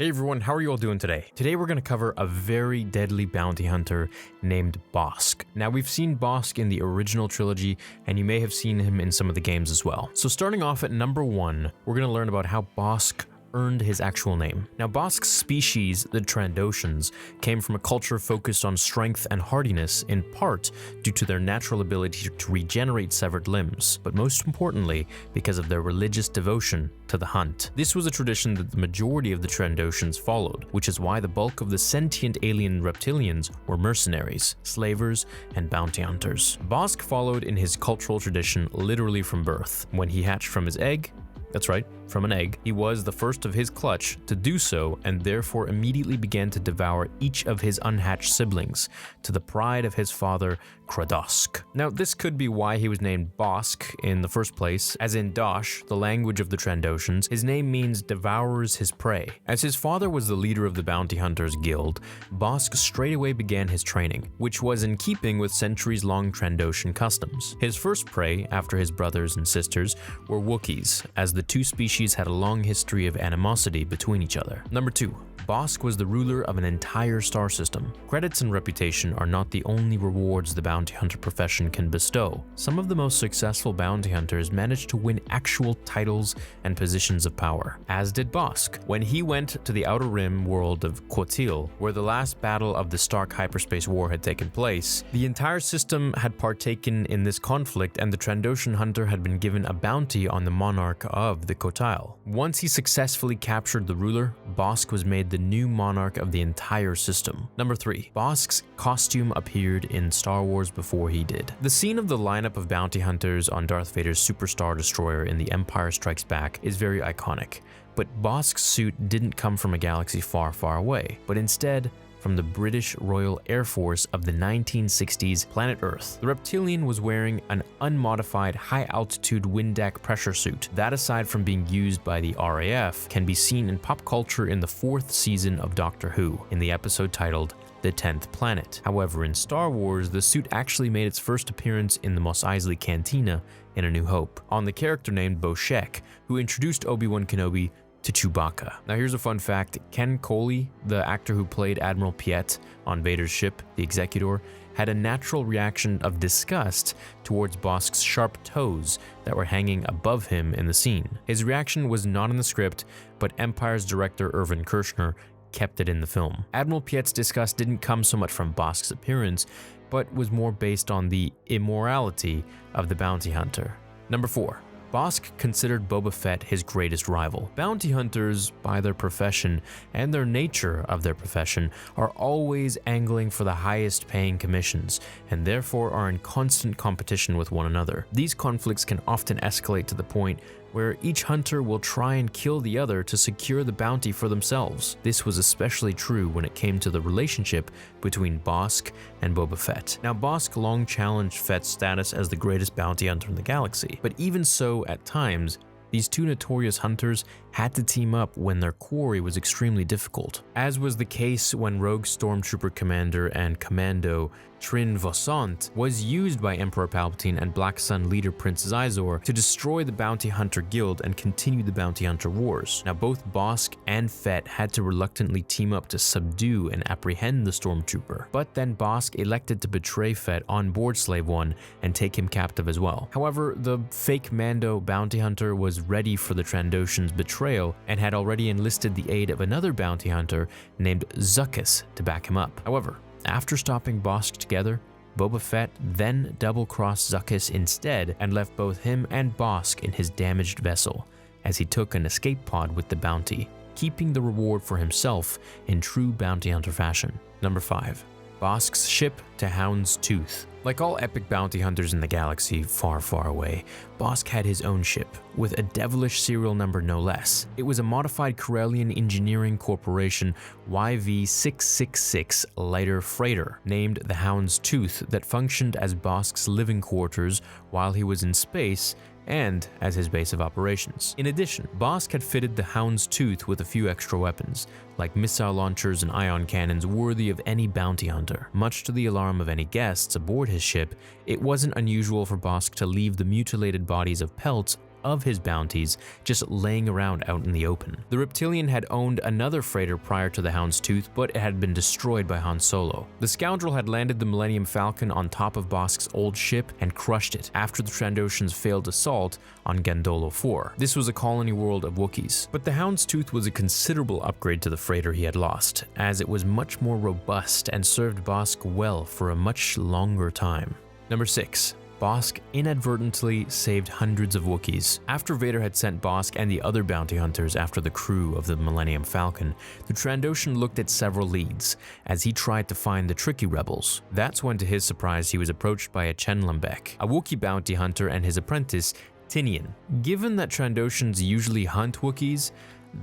Hey everyone, how are you all doing today? Today we're going to cover a very deadly bounty hunter named Bossk. Now we've seen Bossk in the original trilogy, and you may have seen him in some of the games as well. So starting off at number 1, we're going to learn about how Bossk earned his actual name. Now Bossk's species, the Trandoshans, came from a culture focused on strength and hardiness, in part due to their natural ability to regenerate severed limbs, but most importantly because of their religious devotion to the hunt. This was a tradition that the majority of the Trandoshans followed, which is why the bulk of the sentient alien reptilians were mercenaries, slavers, and bounty hunters. Bossk followed in his cultural tradition literally from birth. When he hatched from his egg, that's right, from an egg, he was the first of his clutch to do so, and therefore immediately began to devour each of his unhatched siblings, to the pride of his father, Kradosk. Now, this could be why he was named Bossk in the first place, as in Dosh, the language of the Trandoshans, his name means devours his prey. As his father was the leader of the Bounty Hunters Guild, Bossk straightaway began his training, which was in keeping with centuries-long Trandoshan customs. His first prey, after his brothers and sisters, were Wookiees, as the two species had a long history of animosity between each other. Number 2. Bossk was the ruler of an entire star system. Credits and reputation are not the only rewards the bounty hunter profession can bestow. Some of the most successful bounty hunters managed to win actual titles and positions of power, as did Bossk. When he went to the Outer Rim world of Quotil, where the last battle of the Stark Hyperspace War had taken place, the entire system had partaken in this conflict, and the Trandoshan hunter had been given a bounty on the monarch of the Kotal. Once he successfully captured the ruler, Bossk was made the new monarch of the entire system. Number 3. Bossk's costume appeared in Star Wars before he did. The scene of the lineup of bounty hunters on Darth Vader's Superstar Destroyer in The Empire Strikes Back is very iconic, but Bossk's suit didn't come from a galaxy far, far away, but instead from the British Royal Air Force of the 1960s planet Earth. The reptilian was wearing an unmodified high-altitude Windac pressure suit that, aside from being used by the RAF, can be seen in pop culture in the 4th season of Doctor Who, in the episode titled The 10th Planet. However, in Star Wars, the suit actually made its first appearance in the Mos Eisley Cantina in A New Hope, on the character named Boshek, who introduced Obi-Wan Kenobi to Chewbacca. Now here's a fun fact: Ken Coley, the actor who played Admiral Piet on Vader's ship, the Executor, had a natural reaction of disgust towards Bossk's sharp toes that were hanging above him in the scene. His reaction was not in the script, but Empire's director Irvin Kershner kept it in the film. Admiral Piet's disgust didn't come so much from Bossk's appearance, but was more based on the immorality of the bounty hunter. Number 4. Bossk considered Boba Fett his greatest rival. Bounty hunters, by their profession and their nature of their profession, are always angling for the highest paying commissions, and therefore are in constant competition with one another. These conflicts can often escalate to the point where each hunter will try and kill the other to secure the bounty for themselves. This was especially true when it came to the relationship between Bossk and Boba Fett. Now, Bossk long challenged Fett's status as the greatest bounty hunter in the galaxy, but even so, at times, these two notorious hunters had to team up when their quarry was extremely difficult, as was the case when Rogue Stormtrooper Commander and Commando Trin Vosant was used by Emperor Palpatine and Black Sun leader Prince Xizor to destroy the Bounty Hunter Guild and continue the Bounty Hunter Wars. Now, both Bossk and Fett had to reluctantly team up to subdue and apprehend the Stormtrooper, but then Bossk elected to betray Fett on board Slave One and take him captive as well. However, the fake Mando bounty hunter was ready for the Trandoshans' betrayal and had already enlisted the aid of another bounty hunter named Zuckuss to back him up. However, after stopping Bossk together, Boba Fett then double-crossed Zuckuss instead and left both him and Bossk in his damaged vessel, as he took an escape pod with the bounty, keeping the reward for himself in true bounty hunter fashion. Number 5. Bossk's ship to Hound's Tooth. Like all epic bounty hunters in the galaxy far, far away, Bossk had his own ship, with a devilish serial number no less. It was a modified Corellian Engineering Corporation YV-666 lighter freighter, named the Hound's Tooth, that functioned as Bossk's living quarters while he was in space and as his base of operations. In addition, Bossk had fitted the Hound's Tooth with a few extra weapons, like missile launchers and ion cannons worthy of any bounty hunter. Much to the alarm of any guests aboard his ship, it wasn't unusual for Bossk to leave the mutilated bodies of pelts of his bounties just laying around out in the open. The Reptilian had owned another freighter prior to the Houndstooth, but it had been destroyed by Han Solo. The scoundrel had landed the Millennium Falcon on top of Bossk's old ship and crushed it after the Trandoshans' failed assault on Gandolo 4. This was a colony world of Wookiees. But the Houndstooth was a considerable upgrade to the freighter he had lost, as it was much more robust and served Bossk well for a much longer time. Number 6. Bossk inadvertently saved hundreds of Wookiees. After Vader had sent Bossk and the other bounty hunters after the crew of the Millennium Falcon, the Trandoshan looked at several leads as he tried to find the tricky rebels. That's when, to his surprise, he was approached by a Chen Lembek, a Wookiee bounty hunter, and his apprentice, Tinian. Given that Trandoshans usually hunt Wookiees,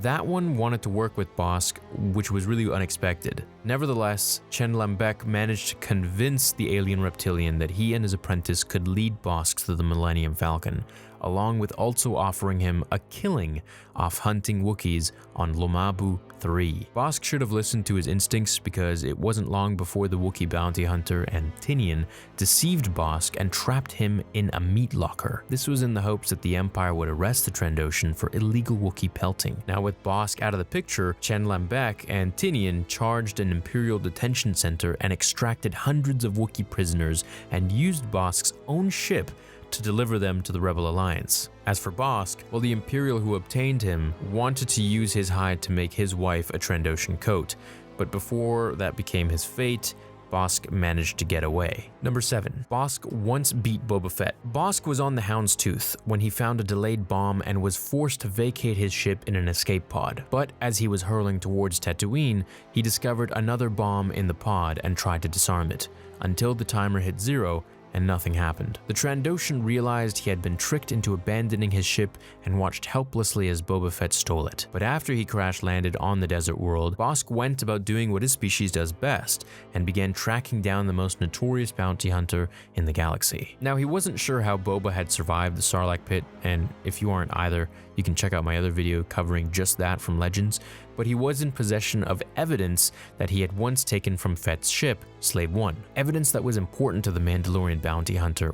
that one wanted to work with Bossk, which was really unexpected. Nevertheless, Chen Lembek managed to convince the alien reptilian that he and his apprentice could lead Bossk to the Millennium Falcon, along with also offering him a killing off hunting Wookiees on Lomabu 3. Bossk should have listened to his instincts, because it wasn't long before the Wookiee bounty hunter and Tinian deceived Bossk and trapped him in a meat locker. This was in the hopes that the Empire would arrest the Trandoshan for illegal Wookiee pelting. Now, with Bossk out of the picture, Chen Lembek and Tinian charged an Imperial detention center and extracted hundreds of Wookiee prisoners and used Bossk's own ship to deliver them to the Rebel Alliance. As for Bossk, well, the Imperial who obtained him wanted to use his hide to make his wife a Trandoshan coat, but before that became his fate, Bossk managed to get away. Number 7. Bossk once beat Boba Fett. Bossk was on the Houndstooth when he found a delayed bomb and was forced to vacate his ship in an escape pod. But as he was hurling towards Tatooine, he discovered another bomb in the pod and tried to disarm it, until the timer hit 0 and nothing happened. The Trandoshan realized he had been tricked into abandoning his ship and watched helplessly as Boba Fett stole it. But after he crash-landed on the desert world, Bossk went about doing what his species does best and began tracking down the most notorious bounty hunter in the galaxy. Now, he wasn't sure how Boba had survived the Sarlacc pit, and if you aren't either, you can check out my other video covering just that from Legends, but he was in possession of evidence that he had once taken from Fett's ship, Slave One. Evidence that was important to the Mandalorian bounty hunter,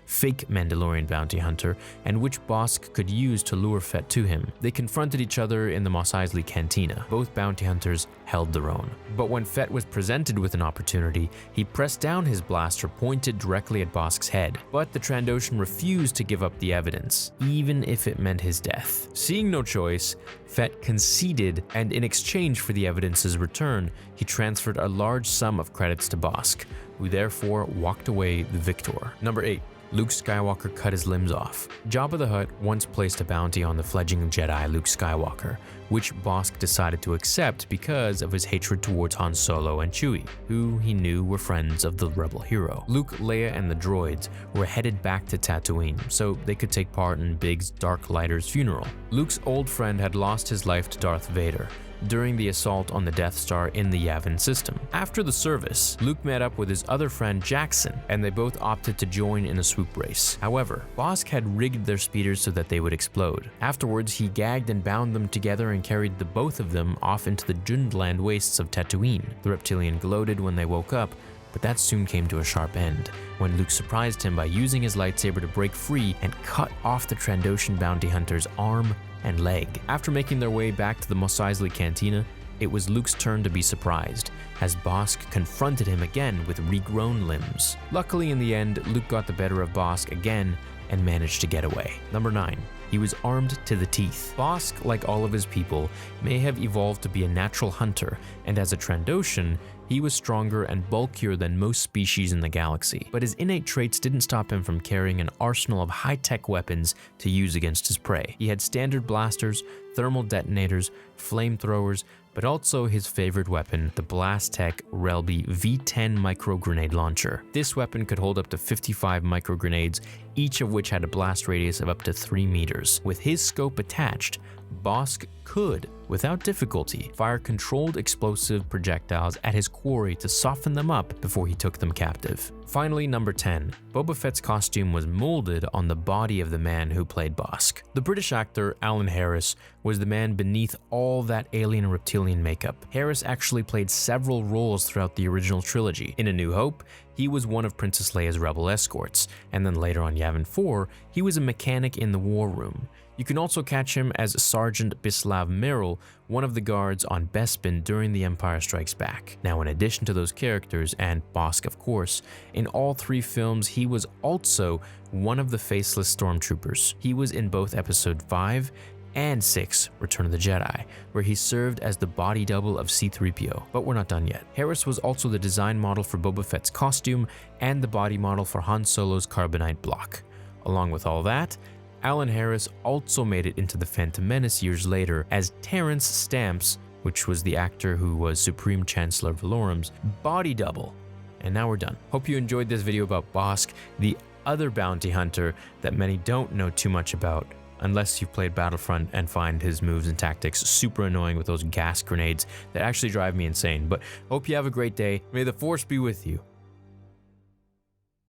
fake Mandalorian bounty hunter, and which Bossk could use to lure Fett to him. They confronted each other in the Mos Eisley Cantina. Both bounty hunters held their own. But when Fett was presented with an opportunity, he pressed down his blaster pointed directly at Bossk's head. But the Trandoshan refused to give up the evidence, even if it meant his death. Seeing no choice, Fett conceded, and in exchange for the evidence's return, he transferred a large sum of credits to Bossk, who therefore walked away the victor. Number 8. Luke Skywalker cut his limbs off. Jabba the Hutt once placed a bounty on the fledgling Jedi Luke Skywalker, which Bossk decided to accept because of his hatred towards Han Solo and Chewie, who he knew were friends of the rebel hero. Luke, Leia, and the droids were headed back to Tatooine so they could take part in Biggs Dark Lighter's funeral. Luke's old friend had lost his life to Darth Vader during the assault on the Death Star in the Yavin system. After the service, Luke met up with his other friend Jackson, and they both opted to join in a swoop race. However, Bossk had rigged their speeders so that they would explode. Afterwards, he gagged and bound them together and carried the both of them off into the Jundland wastes of Tatooine. The reptilian gloated when they woke up, but that soon came to a sharp end when Luke surprised him by using his lightsaber to break free and cut off the Trandoshan bounty hunter's arm and leg. After making their way back to the Mos Eisley Cantina, it was Luke's turn to be surprised, as Bossk confronted him again with regrown limbs. Luckily, in the end, Luke got the better of Bossk again and managed to get away. Number 9. He was armed to the teeth. Bossk, like all of his people, may have evolved to be a natural hunter, and as a Trandoshan, he was stronger and bulkier than most species in the galaxy. But his innate traits didn't stop him from carrying an arsenal of high-tech weapons to use against his prey. He had standard blasters, thermal detonators, flamethrowers, but also his favorite weapon, the Blastech Relby V10 microgrenade launcher. This weapon could hold up to 55 microgrenades, each of which had a blast radius of up to 3 meters. With his scope attached, Bossk could, without difficulty, fire controlled explosive projectiles at his quarry to soften them up before he took them captive. Finally, number 10. Boba Fett's costume was molded on the body of the man who played Bossk. The British actor Alan Harris was the man beneath all that alien and reptilian makeup. Harris actually played several roles throughout the original trilogy. In A New Hope, he was one of Princess Leia's rebel escorts, and then later on Yavin 4, he was a mechanic in the war room. You can also catch him as Sergeant Bislav Merrill, one of the guards on Bespin during The Empire Strikes Back. Now, in addition to those characters, and Bossk of course, in all 3 films he was also one of the faceless stormtroopers. He was in both Episode 5 and 6, Return of the Jedi, where he served as the body double of C-3PO. But we're not done yet. Harris was also the design model for Boba Fett's costume and the body model for Han Solo's carbonite block. Along with all that, Alan Harris also made it into The Phantom Menace years later as Terrence Stamps, which was the actor who was Supreme Chancellor Valorum's body double. And now we're done. Hope you enjoyed this video about Bossk, the other bounty hunter that many don't know too much about, unless you've played Battlefront and find his moves and tactics super annoying with those gas grenades that actually drive me insane. But hope you have a great day. May the Force be with you.